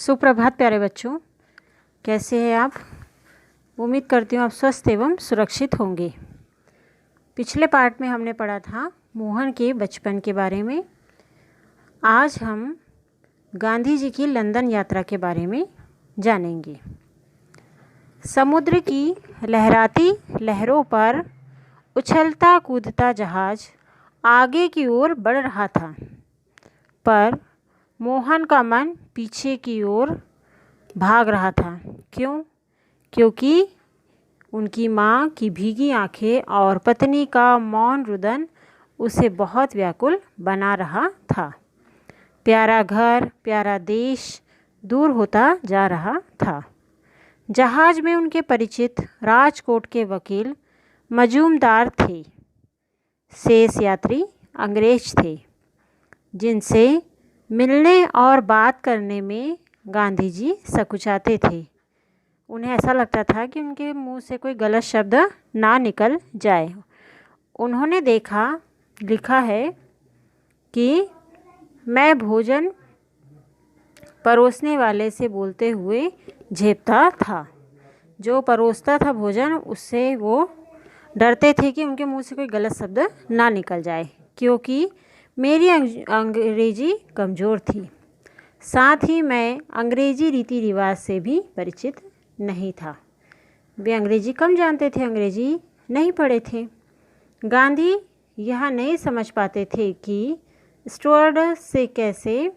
सुप्रभात प्यारे बच्चों, कैसे हैं आप। उम्मीद करती हूँ आप स्वस्थ एवं सुरक्षित होंगे। पिछले पार्ट में हमने पढ़ा था मोहन के बचपन के बारे में। आज हम गांधी जी की लंदन यात्रा के बारे में जानेंगे। समुद्र की लहराती लहरों पर उछलता कूदता जहाज आगे की ओर बढ़ रहा था, पर मोहन का मन पीछे की ओर भाग रहा था। क्यों? क्योंकि उनकी माँ की भीगी आंखें और पत्नी का मौन रुदन उसे बहुत व्याकुल बना रहा था। प्यारा घर, प्यारा देश दूर होता जा रहा था। जहाज में उनके परिचित राजकोट के वकील मजूमदार थे। शेष यात्री अंग्रेज थे, जिनसे मिलने और बात करने में गांधी जी सकुचाते थे। उन्हें ऐसा लगता था कि उनके मुंह से कोई गलत शब्द ना निकल जाए। उन्होंने लिखा है कि मैं भोजन परोसने वाले से बोलते हुए झेपता था। जो परोसता था भोजन, उससे वो डरते थे कि उनके मुंह से कोई गलत शब्द ना निकल जाए, क्योंकि मेरी अंग्रेजी कमज़ोर थी। साथ ही मैं अंग्रेजी रीति रिवाज से भी परिचित नहीं था। वे अंग्रेजी कम जानते थे, अंग्रेजी नहीं पढ़े थे। गांधी यह नहीं समझ पाते थे कि स्टुअर्ड से कैसे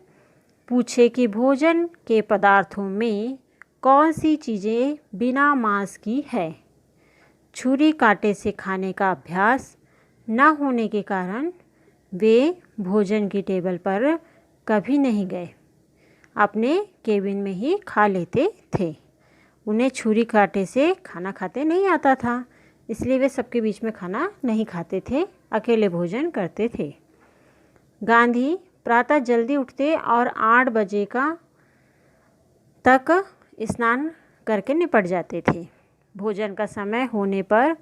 पूछे कि भोजन के पदार्थों में कौन सी चीज़ें बिना मांस की है। छुरी कांटे से खाने का अभ्यास न होने के कारण वे भोजन की टेबल पर कभी नहीं गए, अपने केबिन में ही खा लेते थे। उन्हें छुरी कांटे से खाना खाते नहीं आता था, इसलिए वे सबके बीच में खाना नहीं खाते थे, अकेले भोजन करते थे। गांधी प्रातः जल्दी उठते और 8 बजे तक स्नान करके निपट जाते थे। भोजन का समय होने पर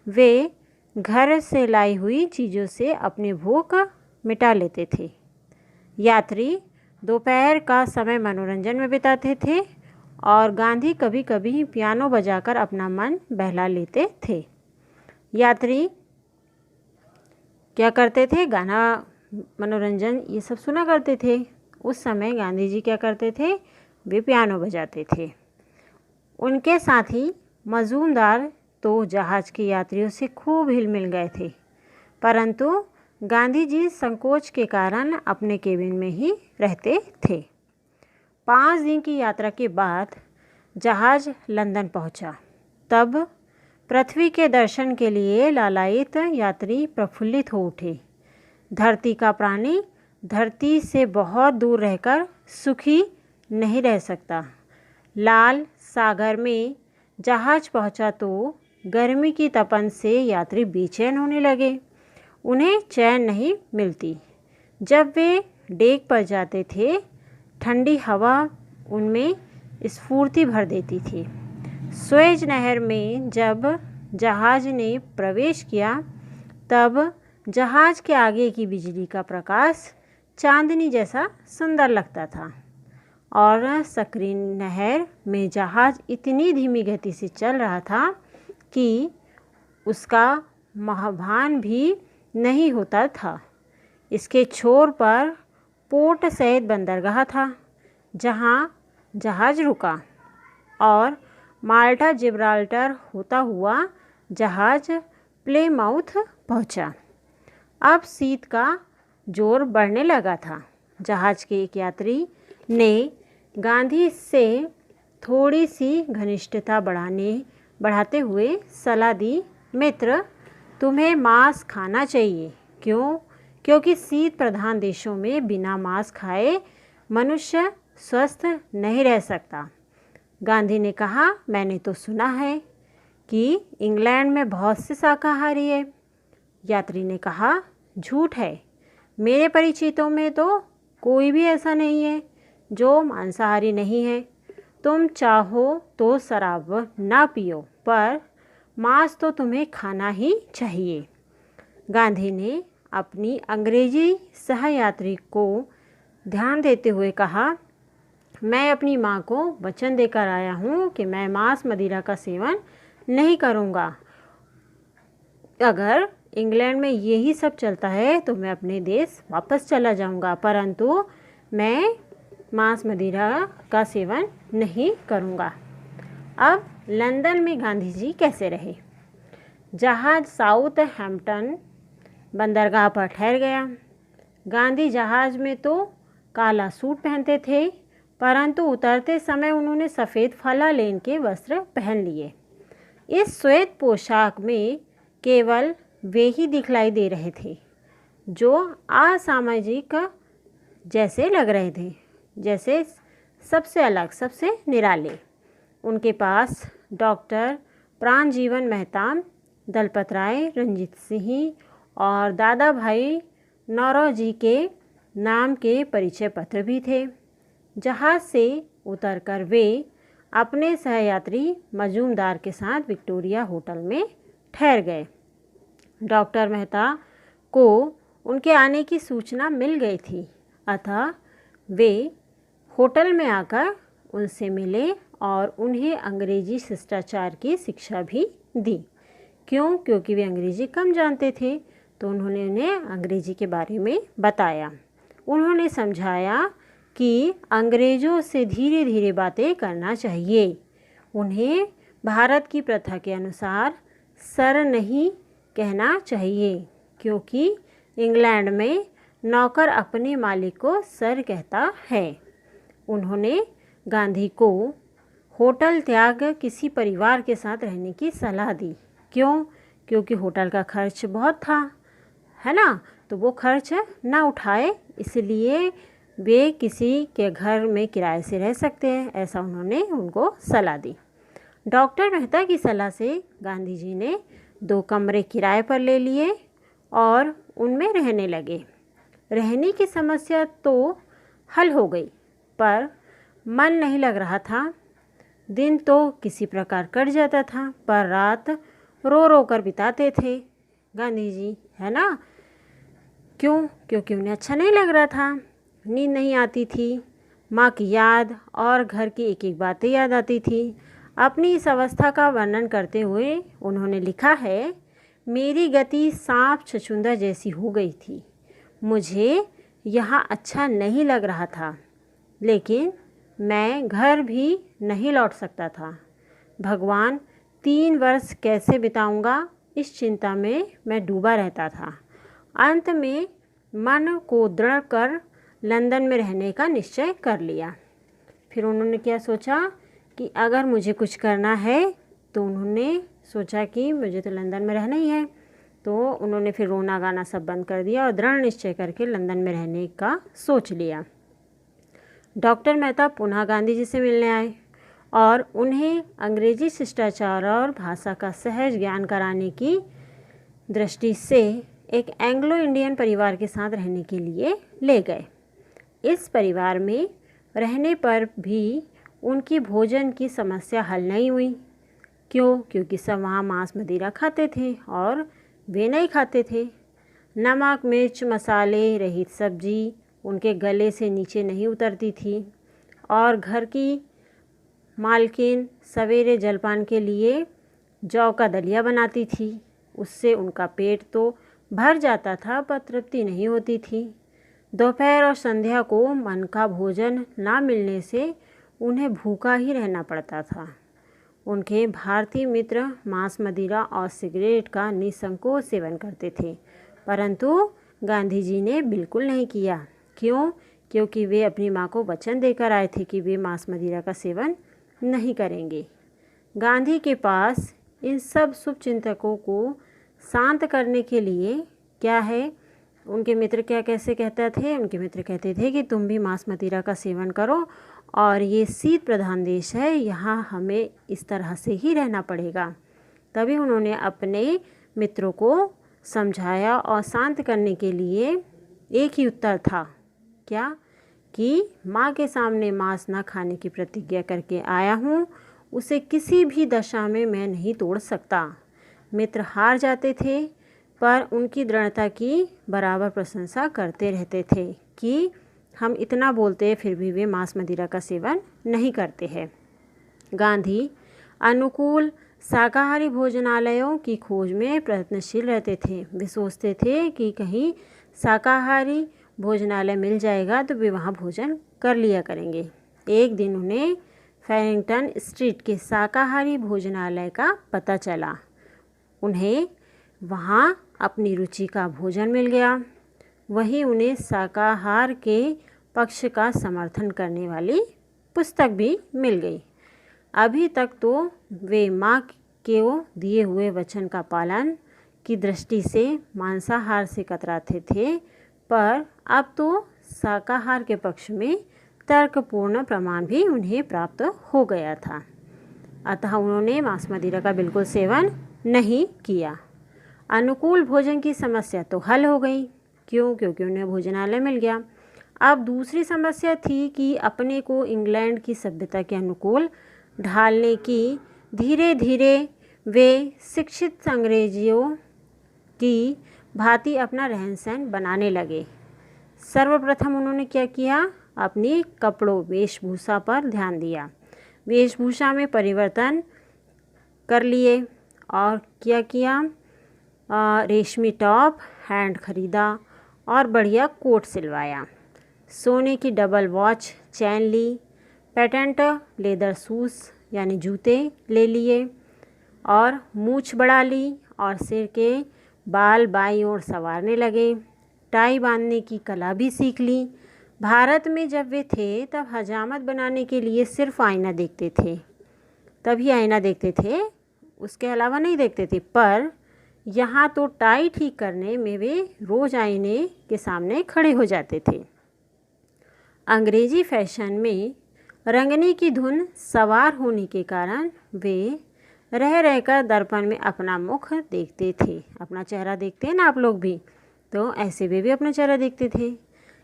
वे घर से लाई हुई चीज़ों से अपनी भूख मिटा लेते थे। यात्री दोपहर का समय मनोरंजन में बिताते थे और गांधी कभी कभी पियानो बजाकर अपना मन बहला लेते थे। यात्री क्या करते थे? गाना, मनोरंजन ये सब सुना करते थे। उस समय गांधी जी क्या करते थे? वे पियानो बजाते थे। उनके साथी मजूमदार तो जहाज़ के यात्रियों से खूब हिल मिल गए थे, परंतु गांधी जी संकोच के कारण अपने केबिन में ही रहते थे। 5 दिन की यात्रा के बाद जहाज़ लंदन पहुंचा। तब पृथ्वी के दर्शन के लिए लालायित यात्री प्रफुल्लित हो उठे। धरती का प्राणी धरती से बहुत दूर रहकर सुखी नहीं रह सकता। लाल सागर में जहाज़ पहुंचा तो गर्मी की तपन से यात्री बेचैन होने लगे। उन्हें चैन नहीं मिलती। जब वे डेक पर जाते थे, ठंडी हवा उनमें स्फूर्ति भर देती थी। स्वेज नहर में जब जहाज़ ने प्रवेश किया, तब जहाज़ के आगे की बिजली का प्रकाश चांदनी जैसा सुंदर लगता था और सकरीन नहर में जहाज़ इतनी धीमी गति से चल रहा था कि उसका महाभान भी नहीं होता था। इसके छोर पर पोर्ट सैयद बंदरगाह था, जहां जहाज़ रुका और माल्टा जिब्राल्टर होता हुआ जहाज़ प्लेमाउथ पहुंचा। अब शीत का जोर बढ़ने लगा था। जहाज़ के एक यात्री ने गांधी से थोड़ी सी घनिष्ठता बढ़ाते हुए सलाह दी, मित्र, तुम्हें मांस खाना चाहिए। क्यों? क्योंकि शीत प्रधान देशों में बिना मांस खाए मनुष्य स्वस्थ नहीं रह सकता। गांधी ने कहा, मैंने तो सुना है कि इंग्लैंड में बहुत से शाकाहारी है। यात्री ने कहा, झूठ है। मेरे परिचितों में तो कोई भी ऐसा नहीं है जो मांसाहारी नहीं है। तुम चाहो तो शराब ना पियो, पर मांस तो तुम्हें खाना ही चाहिए। गांधी ने अपनी अंग्रेजी सहयात्री को ध्यान देते हुए कहा, मैं अपनी माँ को वचन देकर आया हूँ कि मैं मांस मदिरा का सेवन नहीं करूँगा। अगर इंग्लैंड में यही सब चलता है तो मैं अपने देश वापस चला जाऊँगा, परंतु मैं मांस मदिरा का सेवन नहीं करूँगा। अब लंदन में गांधी जी कैसे रहे? जहाज़ साउथ हैम्पटन बंदरगाह पर ठहर गया। गांधी जहाज़ में तो काला सूट पहनते थे, परंतु उतरते समय उन्होंने सफ़ेद फला लेन के वस्त्र पहन लिए। इस श्वेत पोशाक में केवल वे ही दिखलाई दे रहे थे जो असामाजिक जैसे लग रहे थे, जैसे सबसे अलग, सबसे निराले। उनके पास डॉक्टर प्राणजीवन मेहता, दलपत राय, रंजीत सिंह और दादा भाई नौरोजी के नाम के परिचय पत्र भी थे। जहाज़ से उतरकर वे अपने सहयात्री मजूमदार के साथ विक्टोरिया होटल में ठहर गए। डॉक्टर मेहता को उनके आने की सूचना मिल गई थी, अतः वे होटल में आकर उनसे मिले और उन्हें अंग्रेजी शिष्टाचार की शिक्षा भी दी। क्यों? क्योंकि वे अंग्रेजी कम जानते थे, तो उन्होंने उन्हें अंग्रेजी के बारे में बताया। उन्होंने समझाया कि अंग्रेज़ों से धीरे धीरे बातें करना चाहिए। उन्हें भारत की प्रथा के अनुसार सर नहीं कहना चाहिए, क्योंकि इंग्लैंड में नौकर अपने मालिक को सर कहता है। उन्होंने गांधी को होटल त्याग किसी परिवार के साथ रहने की सलाह दी। क्यों? क्योंकि होटल का खर्च बहुत था, है ना, तो वो खर्च ना उठाए, इसलिए वे किसी के घर में किराए से रह सकते हैं, ऐसा उन्होंने उनको सलाह दी। डॉक्टर मेहता की सलाह से गांधी जी ने 2 कमरे किराए पर ले लिए और उनमें रहने लगे। रहने की समस्या तो हल हो गई, पर मन नहीं लग रहा था। दिन तो किसी प्रकार कट जाता था, पर रात रो रो कर बिताते थे गांधी जी, है ना। क्यों? क्योंकि उन्हें अच्छा नहीं लग रहा था, नींद नहीं आती थी, माँ की याद और घर की एक एक बातें याद आती थी। अपनी इस अवस्था का वर्णन करते हुए उन्होंने लिखा है, मेरी गति सांप छछूंदर जैसी हो गई थी। मुझे यहाँ अच्छा नहीं लग रहा था, लेकिन मैं घर भी नहीं लौट सकता था। भगवान 3 वर्ष कैसे बिताऊंगा, इस चिंता में मैं डूबा रहता था। अंत में मन को दृढ़ कर लंदन में रहने का निश्चय कर लिया। फिर उन्होंने क्या सोचा कि अगर मुझे कुछ करना है, तो उन्होंने सोचा कि मुझे तो लंदन में रहना ही है, तो उन्होंने फिर रोना गाना सब बंद कर दिया और दृढ़ निश्चय करके लंदन में रहने का सोच लिया। डॉक्टर मेहता पुनः गांधी जी से मिलने आए और उन्हें अंग्रेजी शिष्टाचार और भाषा का सहज ज्ञान कराने की दृष्टि से एक एंग्लो इंडियन परिवार के साथ रहने के लिए ले गए। इस परिवार में रहने पर भी उनकी भोजन की समस्या हल नहीं हुई। क्यों? क्योंकि सब वहाँ मांस मदिरा खाते थे और वे नहीं खाते थे। नमक मिर्च मसाले रहित सब्जी उनके गले से नीचे नहीं उतरती थी और घर की मालकिन सवेरे जलपान के लिए जौ का दलिया बनाती थी। उससे उनका पेट तो भर जाता था, पर तृप्ति नहीं होती थी। दोपहर और संध्या को मन का भोजन ना मिलने से उन्हें भूखा ही रहना पड़ता था। उनके भारतीय मित्र मांस मदिरा और सिगरेट का निसंकोच सेवन करते थे, परंतु गांधी जी ने बिल्कुल नहीं किया। क्यों? क्योंकि वे अपनी माँ को वचन देकर आए थे कि वे मांस मदिरा का सेवन नहीं करेंगे। गांधी के पास इन सब शुभचिंतकों को शांत करने के लिए क्या है, उनके मित्र क्या कैसे कहते थे? उनके मित्र कहते थे कि तुम भी मांस मदिरा का सेवन करो और ये शीत प्रधान देश है, यहाँ हमें इस तरह से ही रहना पड़ेगा। तभी उन्होंने अपने मित्रों को समझाया और शांत करने के लिए एक ही उत्तर था, क्या? कि माँ के सामने मांस न खाने की प्रतिज्ञा करके आया हूँ, उसे किसी भी दशा में मैं नहीं तोड़ सकता। मित्र हार जाते थे, पर उनकी दृढ़ता की बराबर प्रशंसा करते रहते थे कि हम इतना बोलते हैं फिर भी वे मांस मदिरा का सेवन नहीं करते हैं। गांधी अनुकूल शाकाहारी भोजनालयों की खोज में प्रयत्नशील रहते थे। वे सोचते थे कि कहीं शाकाहारी भोजनालय मिल जाएगा तो वे वहाँ भोजन कर लिया करेंगे। एक दिन उन्हें फैरिंगटन स्ट्रीट के शाकाहारी भोजनालय का पता चला। उन्हें वहाँ अपनी रुचि का भोजन मिल गया। वहीं उन्हें शाकाहार के पक्ष का समर्थन करने वाली पुस्तक भी मिल गई। अभी तक तो वे माँ के दिए हुए वचन का पालन की दृष्टि से मांसाहार से कतराते थे, पर अब तो शाकाहार के पक्ष में तर्कपूर्ण प्रमाण भी उन्हें प्राप्त हो गया था। अतः उन्होंने मांस मदिरा का बिल्कुल सेवन नहीं किया। अनुकूल भोजन की समस्या तो हल हो गई। क्यों? क्योंकि उन्हें भोजनालय मिल गया। अब दूसरी समस्या थी कि अपने को इंग्लैंड की सभ्यता के अनुकूल ढालने की। धीरे धीरे वे शिक्षित अंग्रेजियों की भांति अपना रहन सहन बनाने लगे। सर्वप्रथम उन्होंने क्या किया? अपनी कपड़ों वेशभूषा पर ध्यान दिया। वेशभूषा में परिवर्तन कर लिए और क्या किया? रेशमी टॉप हैंड खरीदा और बढ़िया कोट सिलवाया। सोने की डबल वॉच चैन ली। पेटेंट लेदर शूज़ यानी जूते ले लिए और मूछ बढ़ा ली और सिर के बाल बाईं ओर संवारने लगे। टाई बांधने की कला भी सीख ली। भारत में जब वे थे तब हजामत बनाने के लिए सिर्फ आईना देखते थे, तभी आईना देखते थे, उसके अलावा नहीं देखते थे। पर यहाँ तो टाई ठीक करने में वे रोज़ आईने के सामने खड़े हो जाते थे। अंग्रेजी फैशन में रंगने की धुन सवार होने के कारण वे रह रहकर दर्पण में अपना मुख देखते थे। अपना चेहरा देखते हैं ना आप लोग भी, तो ऐसे वे भी अपना चेहरा देखते थे,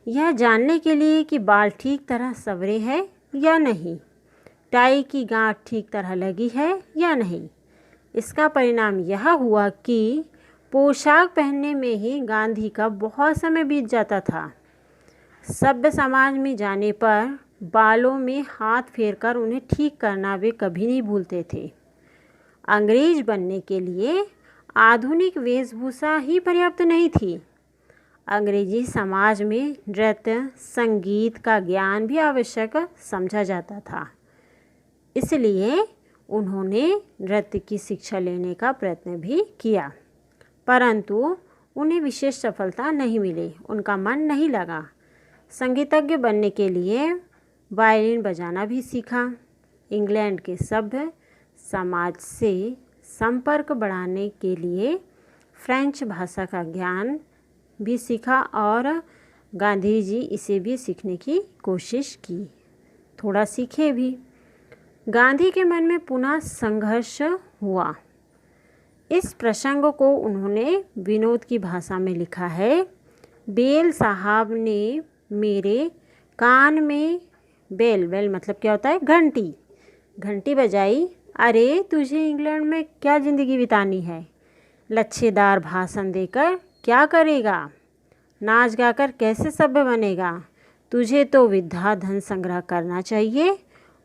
यह जानने के लिए कि बाल ठीक तरह संवरे हैं या नहीं, टाई की गांठ ठीक तरह लगी है या नहीं। इसका परिणाम यह हुआ कि पोशाक पहनने में ही गांधी का बहुत समय बीत जाता था। सभ्य समाज में जाने पर बालों में हाथ फेरकर उन्हें ठीक करना वे कभी नहीं भूलते थे। अंग्रेज बनने के लिए आधुनिक वेशभूषा ही पर्याप्त नहीं थी। अंग्रेजी समाज में नृत्य संगीत का ज्ञान भी आवश्यक समझा जाता था। इसलिए उन्होंने नृत्य की शिक्षा लेने का प्रयत्न भी किया, परंतु उन्हें विशेष सफलता नहीं मिली। उनका मन नहीं लगा। संगीतज्ञ बनने के लिए वायलिन बजाना भी सीखा। इंग्लैंड के सभ्य समाज से संपर्क बढ़ाने के लिए फ्रेंच भाषा का ज्ञान भी सीखा और गांधी जी इसे भी सीखने की कोशिश की, थोड़ा सीखे भी। गांधी के मन में पुनः संघर्ष हुआ। इस प्रसंग को उन्होंने विनोद की भाषा में लिखा है। बेल साहब ने मेरे कान में बेल मतलब क्या होता है? घंटी बजाई। अरे तुझे इंग्लैंड में क्या ज़िंदगी बितानी है? लच्छेदार भाषण देकर क्या करेगा? नाच गाकर कैसे सभ्य बनेगा? तुझे तो विद्या धन संग्रह करना चाहिए।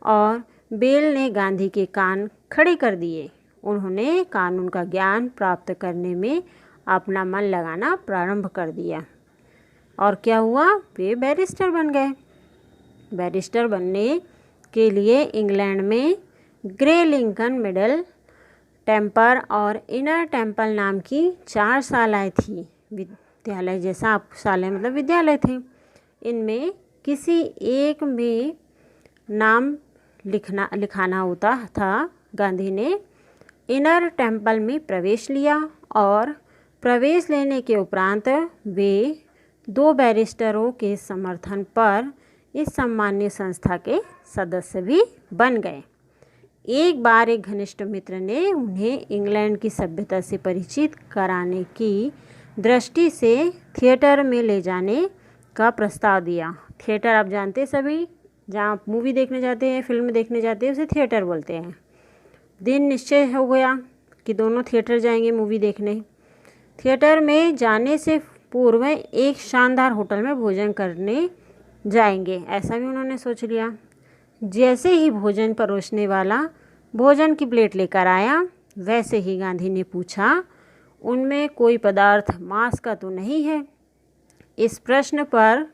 और बेल ने गांधी के कान खड़े कर दिए। उन्होंने कानून का ज्ञान प्राप्त करने में अपना मन लगाना प्रारंभ कर दिया और क्या हुआ? वे बैरिस्टर बन गए। बैरिस्टर बनने के लिए इंग्लैंड में ग्रे लिंकन मिडल टेम्पर और इनर टेम्पल नाम की 4 शालाएँ थी। विद्यालय जैसा आप शालाएँ मतलब विद्यालय थे। इनमें किसी एक में नाम लिखाना होता था। गांधी ने इनर टेम्पल में प्रवेश लिया और प्रवेश लेने के उपरांत वे 2 बैरिस्टरों के समर्थन पर इस सम्मान्य संस्था के सदस्य भी बन गए। एक बार एक घनिष्ठ मित्र ने उन्हें इंग्लैंड की सभ्यता से परिचित कराने की दृष्टि से थिएटर में ले जाने का प्रस्ताव दिया। थिएटर आप जानते हैं सभी, जहाँ आप मूवी देखने जाते हैं, फिल्म देखने जाते हैं, उसे थिएटर बोलते हैं। दिन निश्चय हो गया कि दोनों थिएटर जाएंगे मूवी देखने। थिएटर में जाने से पूर्व एक शानदार होटल में भोजन करने जाएंगे, ऐसा भी उन्होंने सोच लिया। जैसे ही भोजन परोसने वाला भोजन की प्लेट लेकर आया, वैसे ही गांधी ने पूछा, उनमें कोई पदार्थ मांस का तो नहीं है? इस प्रश्न पर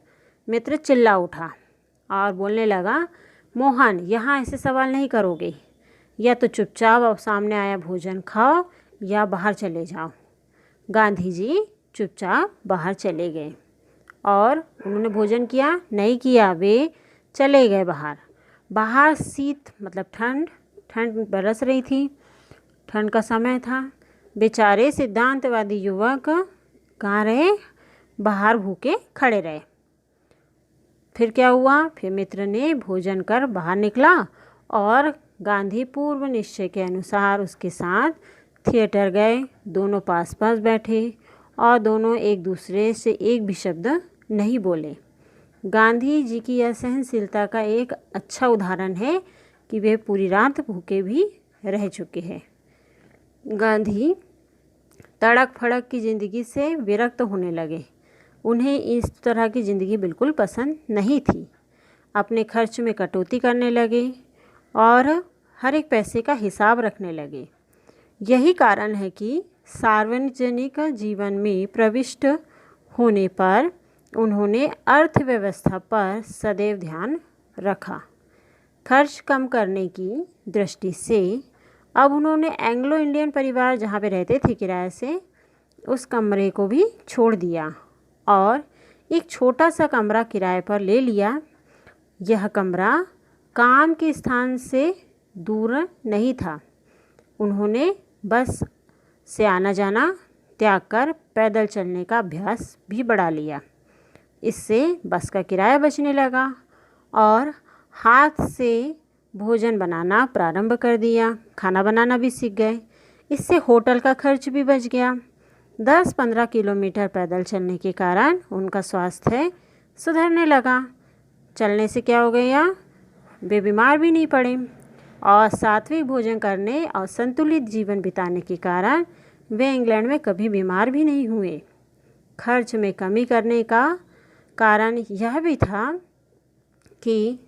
मित्र चिल्ला उठा और बोलने लगा, मोहन, यहाँ ऐसे सवाल नहीं करोगे, या तो चुपचाप अब सामने आया भोजन खाओ या बाहर चले जाओ। गांधी जी चुपचाप बाहर चले गए और उन्होंने भोजन किया नहीं किया, वे चले गए बाहर। बाहर शीत मतलब ठंड बरस रही थी, ठंड का समय था। बेचारे सिद्धांतवादी युवक कहाँ रहे? बाहर भूखे खड़े रहे। फिर क्या हुआ? फिर मित्र ने भोजन कर बाहर निकला और गांधी पूर्व निश्चय के अनुसार उसके साथ थिएटर गए। दोनों पास पास बैठे और दोनों एक दूसरे से एक भी शब्द नहीं बोले। गांधी जी की यह सहनशीलता का एक अच्छा उदाहरण है कि वे पूरी रात भूखे भी रह चुके हैं। गांधी तड़क फड़क की ज़िंदगी से विरक्त होने लगे। उन्हें इस तरह की ज़िंदगी बिल्कुल पसंद नहीं थी। अपने खर्च में कटौती करने लगे और हर एक पैसे का हिसाब रखने लगे। यही कारण है कि सार्वजनिक जीवन में प्रविष्ट होने पर उन्होंने अर्थव्यवस्था पर सदैव ध्यान रखा। खर्च कम करने की दृष्टि से अब उन्होंने एंग्लो इंडियन परिवार जहाँ पे रहते थे किराए से, उस कमरे को भी छोड़ दिया और एक छोटा सा कमरा किराए पर ले लिया। यह कमरा काम के स्थान से दूर नहीं था। उन्होंने बस से आना जाना त्याग कर पैदल चलने का अभ्यास भी बढ़ा लिया। इससे बस का किराया बचने लगा और हाथ से भोजन बनाना प्रारंभ कर दिया। खाना बनाना भी सीख गए। इससे होटल का खर्च भी बच गया। 10-15 किलोमीटर पैदल चलने के कारण उनका स्वास्थ्य सुधरने लगा। चलने से क्या हो गया? वे बीमार भी नहीं पड़े और सात्विक भोजन करने और संतुलित जीवन बिताने के कारण वे इंग्लैंड में कभी बीमार भी नहीं हुए। खर्च में कमी करने का कारण यह भी था कि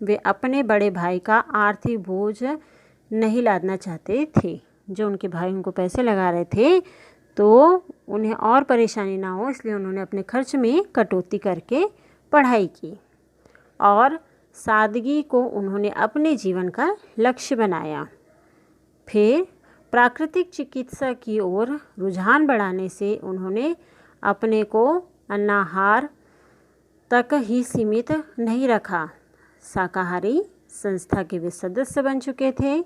वे अपने बड़े भाई का आर्थिक बोझ नहीं लादना चाहते थे। जो उनके भाई उनको पैसे लगा रहे थे तो उन्हें और परेशानी ना हो, इसलिए उन्होंने अपने खर्च में कटौती करके पढ़ाई की और सादगी को उन्होंने अपने जीवन का लक्ष्य बनाया। फिर प्राकृतिक चिकित्सा की ओर रुझान बढ़ाने से उन्होंने अपने को अन्नाहार तक ही सीमित नहीं रखा। शाकाहारी संस्था के वे सदस्य बन चुके थे।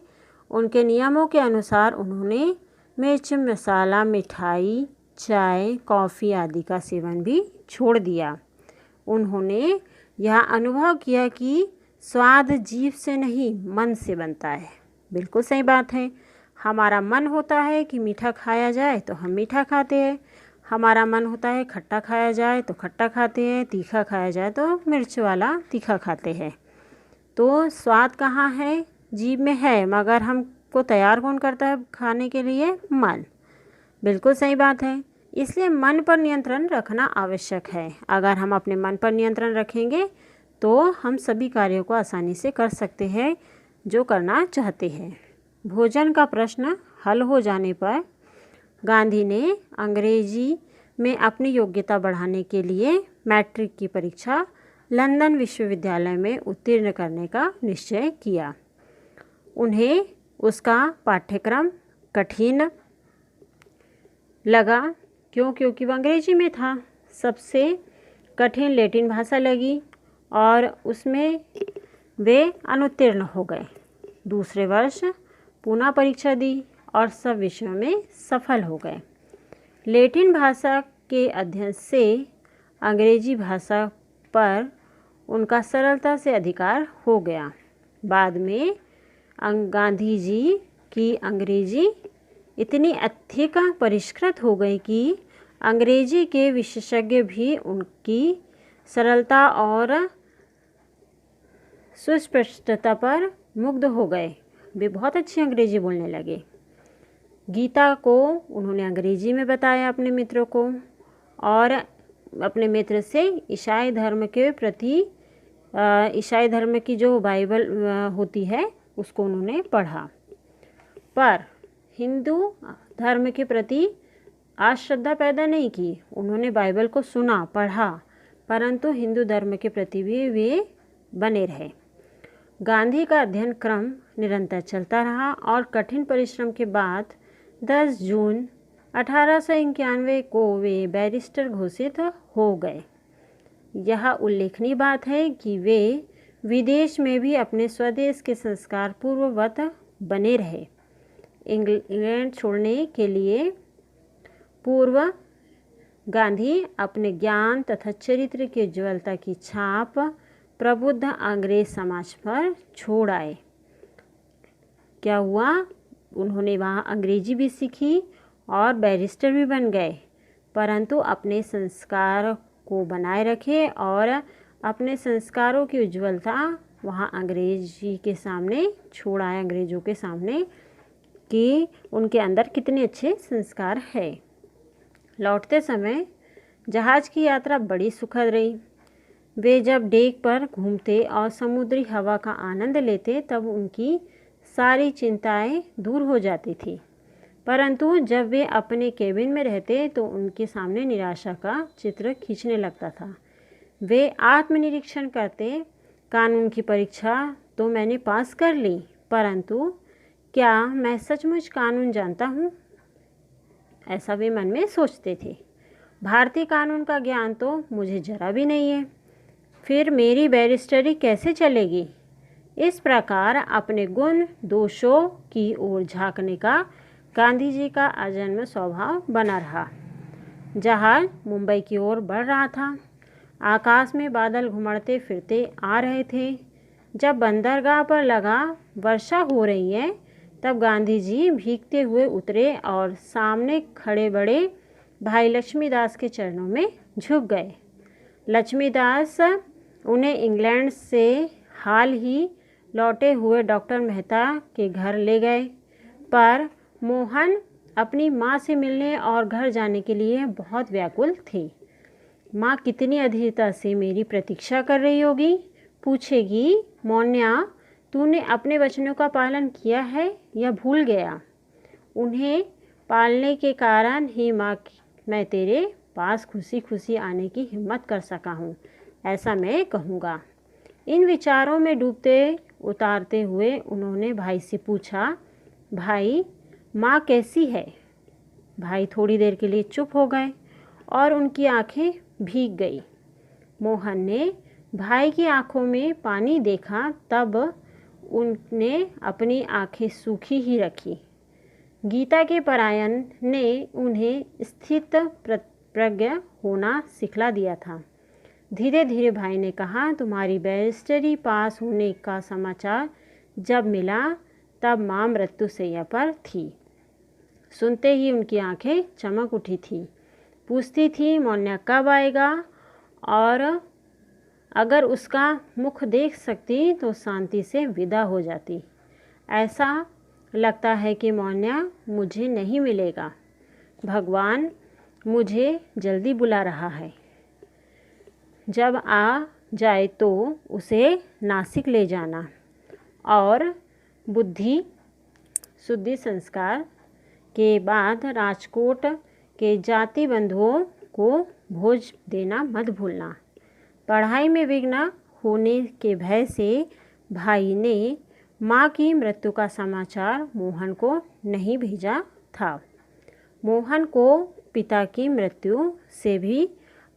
उनके नियमों के अनुसार उन्होंने मिर्च मसाला, मिठाई, चाय, कॉफ़ी आदि का सेवन भी छोड़ दिया। उन्होंने यह अनुभव किया कि स्वाद जीभ से नहीं मन से बनता है। बिल्कुल सही बात है। हमारा मन होता है कि मीठा खाया जाए तो हम मीठा खाते हैं, हमारा मन होता है खट्टा खाया जाए तो खट्टा खाते हैं, तीखा खाया जाए तो मिर्च वाला तीखा खाते हैं। तो स्वाद कहाँ है? जीभ में है, मगर हमको तैयार कौन करता है खाने के लिए? मन। बिल्कुल सही बात है। इसलिए मन पर नियंत्रण रखना आवश्यक है। अगर हम अपने मन पर नियंत्रण रखेंगे तो हम सभी कार्यों को आसानी से कर सकते हैं जो करना चाहते हैं। भोजन का प्रश्न हल हो जाने पर गांधी ने अंग्रेजी में अपनी योग्यता बढ़ाने के लिए मैट्रिक की परीक्षा लंदन विश्वविद्यालय में उत्तीर्ण करने का निश्चय किया। उन्हें उसका पाठ्यक्रम कठिन लगा क्योंकि वह अंग्रेजी में था। सबसे कठिन लैटिन भाषा लगी और उसमें वे अनुत्तीर्ण हो गए। दूसरे वर्ष पुनः परीक्षा दी और सब विषयों में सफल हो गए। लैटिन भाषा के अध्ययन से अंग्रेजी भाषा पर उनका सरलता से अधिकार हो गया। बाद में गांधी जी की अंग्रेजी इतनी अधिक परिष्कृत हो गई कि अंग्रेजी के विशेषज्ञ भी उनकी सरलता और सुस्पष्टता पर मुग्ध हो गए। वे बहुत अच्छी अंग्रेजी बोलने लगे। गीता को उन्होंने अंग्रेजी में बताया अपने मित्रों को और अपने मित्र से ईसाई धर्म के प्रति ईसाई धर्म की जो बाइबल होती है उसको उन्होंने पढ़ा, पर हिंदू धर्म के प्रति अश्रद्धा पैदा नहीं की। उन्होंने बाइबल को सुना, पढ़ा, परंतु हिंदू धर्म के प्रति भी वे बने रहे। गांधी का अध्ययन क्रम निरंतर चलता रहा और कठिन परिश्रम के बाद 10 जून 1891 को वे बैरिस्टर घोषित हो गए। यह उल्लेखनीय बात है कि वे विदेश में भी अपने स्वदेश के संस्कार पूर्ववत बने रहे। इंग्लैंड छोड़ने के लिए पूर्व गांधी अपने ज्ञान तथा चरित्र की उज्ज्वलता की छाप प्रबुद्ध अंग्रेज समाज पर छोड़ आए। क्या हुआ? उन्होंने वहाँ अंग्रेजी भी सीखी और बैरिस्टर भी बन गए, परंतु अपने संस्कार को बनाए रखे और अपने संस्कारों की उज्ज्वलता वहाँ अंग्रेजी के सामने छोड़ आए, अंग्रेज़ों के सामने, कि उनके अंदर कितने अच्छे संस्कार है। लौटते समय जहाज़ की यात्रा बड़ी सुखद रही। वे जब डेक पर घूमते और समुद्री हवा का आनंद लेते तब उनकी सारी चिंताएं दूर हो जाती थी, परंतु जब वे अपने केबिन में रहते तो उनके सामने निराशा का चित्र खींचने लगता था। वे आत्मनिरीक्षण करते, कानून की परीक्षा तो मैंने पास कर ली, परंतु क्या मैं सचमुच कानून जानता हूँ? ऐसा वे मन में सोचते थे। भारतीय कानून का ज्ञान तो मुझे जरा भी नहीं है, फिर मेरी बैरिस्टरी कैसे चलेगी? इस प्रकार अपने गुण दोषों की ओर झांकने का गांधी जी का अजन्म स्वभाव बना रहा। जहाज मुंबई की ओर बढ़ रहा था। आकाश में बादल घुमड़ते फिरते आ रहे थे। जब बंदरगाह पर लगा वर्षा हो रही है, तब गांधी जी भीगते हुए उतरे और सामने खड़े बड़े भाई लक्ष्मीदास के चरणों में झुक गए। लक्ष्मीदास उन्हें इंग्लैंड से हाल ही लौटे हुए डॉक्टर मेहता के घर ले गए, पर मोहन अपनी माँ से मिलने और घर जाने के लिए बहुत व्याकुल थे। माँ कितनी अधीरता से मेरी प्रतीक्षा कर रही होगी, पूछेगी, मोन्या तूने अपने वचनों का पालन किया है या भूल गया? उन्हें पालने के कारण ही माँ मैं तेरे पास खुशी खुशी आने की हिम्मत कर सका हूँ, ऐसा मैं कहूँगा। इन विचारों में डूबते उतारते हुए उन्होंने भाई से पूछा, भाई माँ कैसी है? भाई थोड़ी देर के लिए चुप हो गए और उनकी आंखें भीग गई। मोहन ने भाई की आंखों में पानी देखा, तब उनने अपनी आंखें सूखी ही रखी। गीता के पारायण ने उन्हें स्थित प्रज्ञ होना सिखला दिया था। धीरे धीरे भाई ने कहा, तुम्हारी बैरिस्टरी पास होने का समाचार जब मिला तब माँ मृत्युशैया पर थी। सुनते ही उनकी आंखें चमक उठी थी। पूछती थी मोन्या कब आएगा, और अगर उसका मुख देख सकती तो शांति से विदा हो जाती। ऐसा लगता है कि मोन्या मुझे नहीं मिलेगा। भगवान मुझे जल्दी बुला रहा है। जब आ जाए तो उसे नासिक ले जाना और बुद्धि शुद्धि संस्कार के बाद राजकोट के जाति बंधुओं को भोज देना मत भूलना। पढ़ाई में विघ्न होने के भय से भाई ने माँ की मृत्यु का समाचार मोहन को नहीं भेजा था। मोहन को पिता की मृत्यु से भी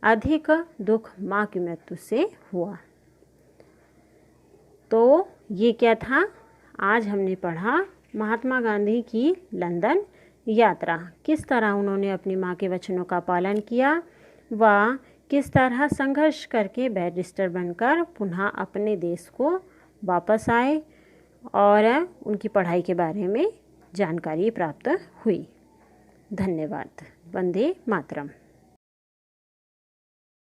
अधिक दुख माँ की मृत्यु से हुआ। तो ये क्या था? आज हमने पढ़ा महात्मा गांधी की लंदन यात्रा, किस तरह उन्होंने अपनी माँ के वचनों का पालन किया व किस तरह संघर्ष करके बैरिस्टर बनकर पुनः अपने देश को वापस आए और उनकी पढ़ाई के बारे में जानकारी प्राप्त हुई। धन्यवाद। वंदे मातरम।